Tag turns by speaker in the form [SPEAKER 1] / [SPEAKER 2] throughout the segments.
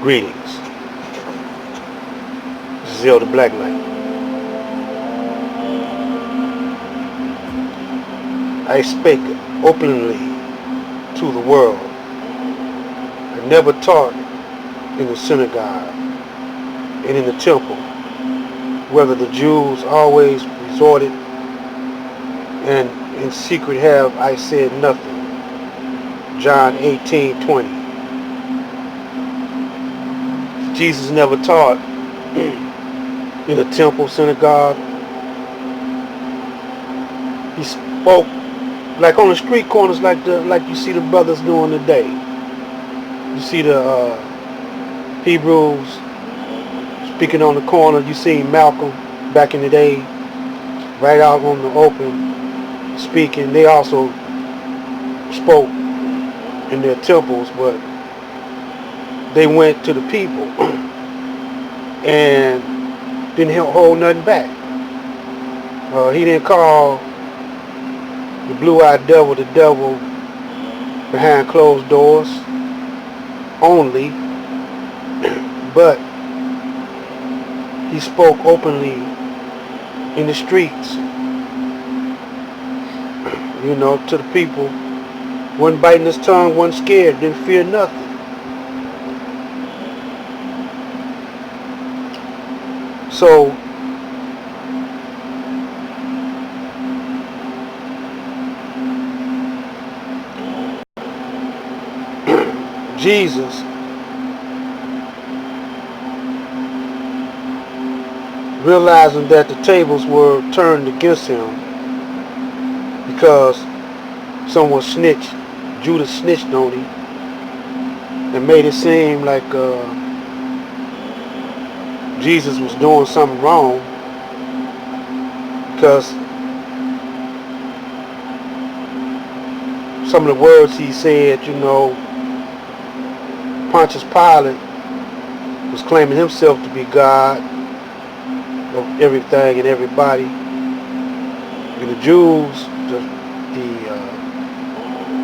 [SPEAKER 1] Greetings. This is Elder Blacklight. I spake openly to the world. I never taught in the synagogue and in the temple, whether the Jews always resorted, and in secret have I said nothing. John 18:20. Jesus never taught in the temple, synagogue. He spoke like on the street corners, like you see the brothers doing today. You see the Hebrews speaking on the corner. You see Malcolm back in the day, right out on the open, speaking. They also spoke in their temples, but they went to the people and didn't hold nothing back. He didn't call the blue-eyed devil the devil behind closed doors only, but he spoke openly in the streets, to the people. Wasn't biting his tongue, wasn't scared, didn't fear nothing. So Jesus realizing that the tables were turned against him because someone snitched, Judas snitched on him and made it seem like Jesus was doing something wrong, because some of the words he said, Pontius Pilate was claiming himself to be God of everything and everybody. And the Jews, the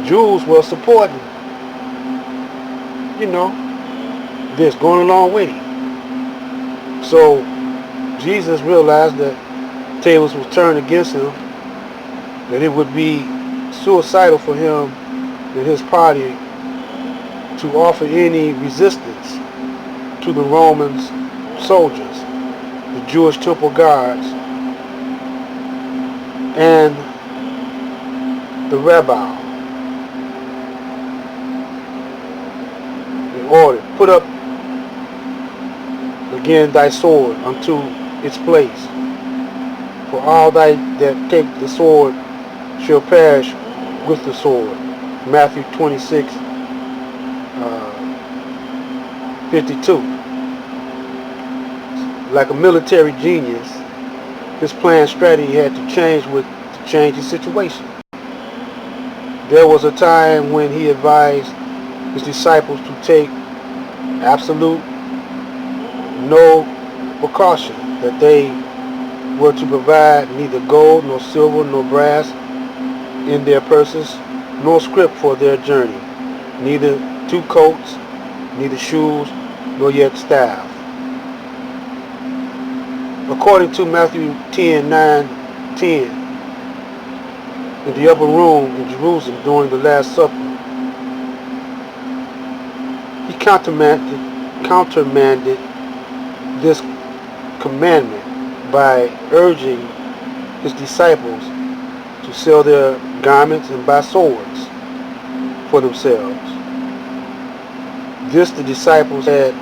[SPEAKER 1] Jews were supporting, this, going along with him. So Jesus realized that tables were turned against him, that it would be suicidal for him and his party to offer any resistance to the Roman soldiers, the Jewish temple guards, and the rabbi. In order, put up again thy sword unto its place, for all that take the sword shall perish with the sword. Matthew 26, 52. Like a military genius, his planned strategy had to change to change the situation. There was a time when he advised his disciples to take absolute no precaution, that they were to provide neither gold nor silver nor brass in their purses, nor scrip for their journey, neither 2 coats, neither shoes, nor yet staff. According to Matthew 10:9-10, in the upper room in Jerusalem during the Last Supper, he countermanded this commandment by urging his disciples to sell their garments and buy swords for themselves. This the disciples had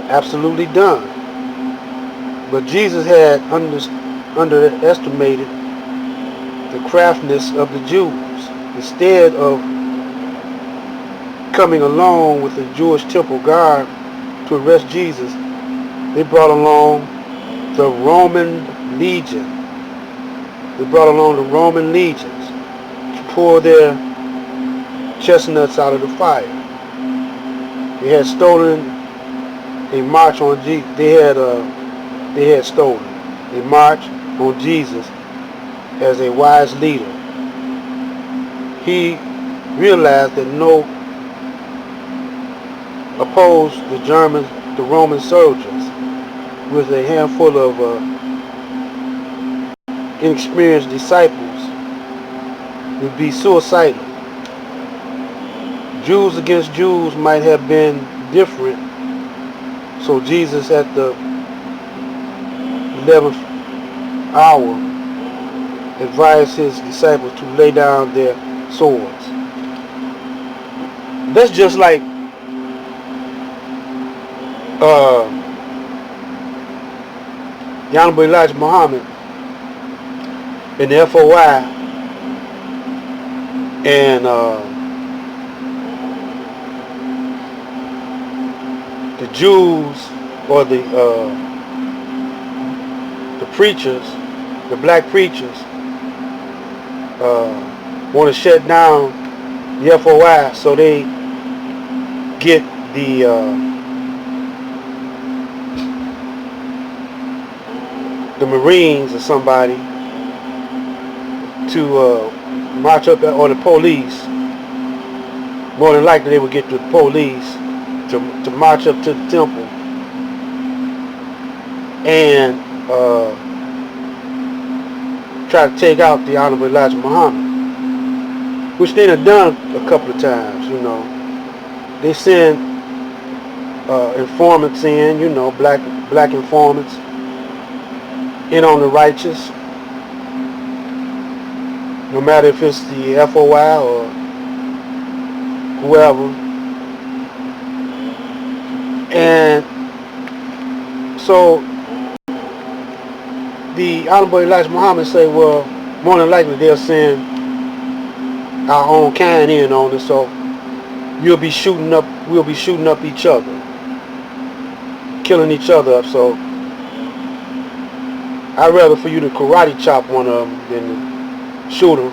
[SPEAKER 1] absolutely done, but Jesus had underestimated the craftiness of the Jews. Instead of coming along with the Jewish temple guard to arrest Jesus, they brought along the Roman legion. They brought along the Roman legions to pour their chestnuts out of the fire. They had stolen a march on Jesus. They had stolen a march on Jesus as a wise leader. He realized that no opposed the Roman soldiers with a handful of inexperienced disciples would be suicidal. Jews against Jews might have been different, so Jesus at the 11th hour advised his disciples to lay down their swords. That's just like the Honorable Elijah Muhammad in the FOI and the Jews or the preachers, the black preachers, want to shut down the FOI so they get the Marines or somebody to march up, or the police. More than likely they would get the police to march up to the temple and try to take out the Honorable Elijah Muhammad, which they have done a couple of times. You know, they send informants in, you know, black informants in on the righteous, no matter if it's the FOI or whoever. And so the Honorable Elijah Muhammad say, well, more than likely they'll send our own kind in on it, so we'll be shooting up each other, killing each other up. So I'd rather for you to karate chop one of them than to shoot them,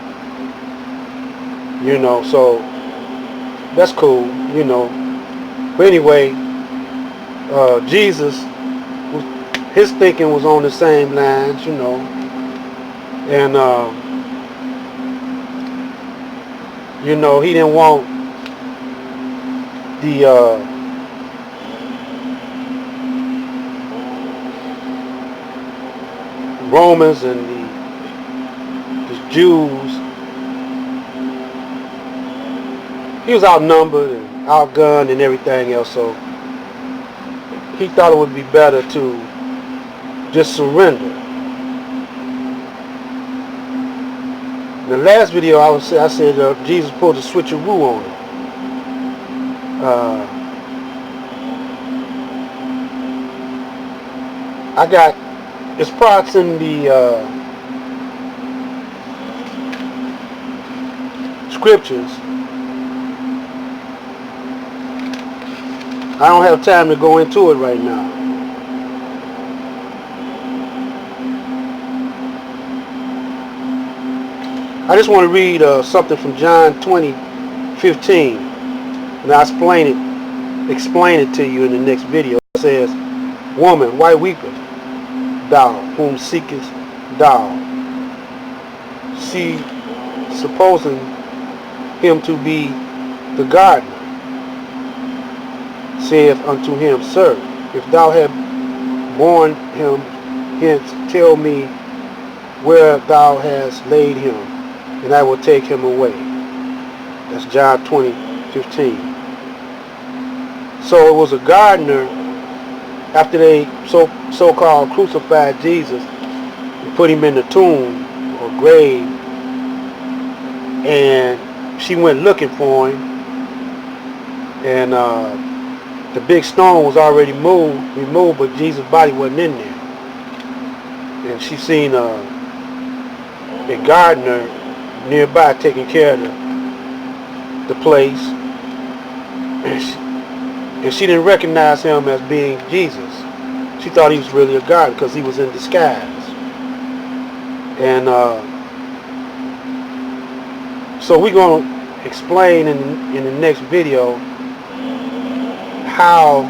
[SPEAKER 1] you know. So that's cool, you know. But anyway, Jesus, his thinking was on the same lines, you know, and you know, he didn't want the Romans and the Jews. He was outnumbered and outgunned and everything else, so he thought it would be better to just surrender. In the last video I said Jesus pulled a switcheroo on him. I got it's parts in the scriptures. I don't have time to go into it right now. I just want to read something from John 20:15, and I'll explain it to you in the next video. It says, "Woman, why weepest thou, whom seekest thou?" She, supposing him to be the gardener, saith unto him, Sir, if thou have borne him hence, tell me where thou hast laid him, and I will take him away. That's John 20:15. So it was a gardener, after they so-called crucified Jesus and put him in the tomb or grave, and she went looking for him, and the big stone was already removed, but Jesus' body wasn't in there. And she seen a gardener nearby taking care of the place, and she didn't recognize him as being Jesus. She thought he was really a gardener because he was in disguise. And so we're going to explain in the next video how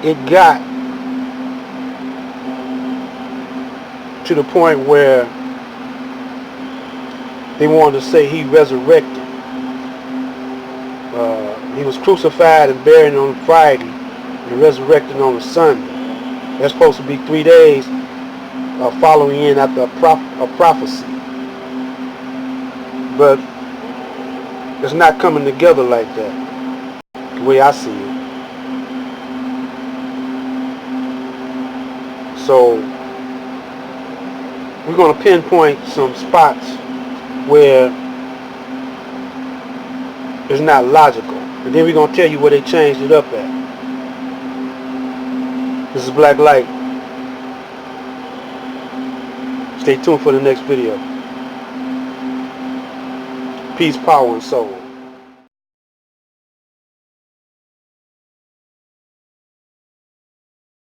[SPEAKER 1] it got to the point where they wanted to say he resurrected. He was crucified and buried on Friday and resurrected on a Sunday. That's supposed to be 3 days following in after a prophecy. But it's not coming together like that, the way I see it. So we're going to pinpoint some spots where it's not logical. And then we're going to tell you where they changed it up at. This is Black Light. Stay tuned for the next video. Peace, power, and soul.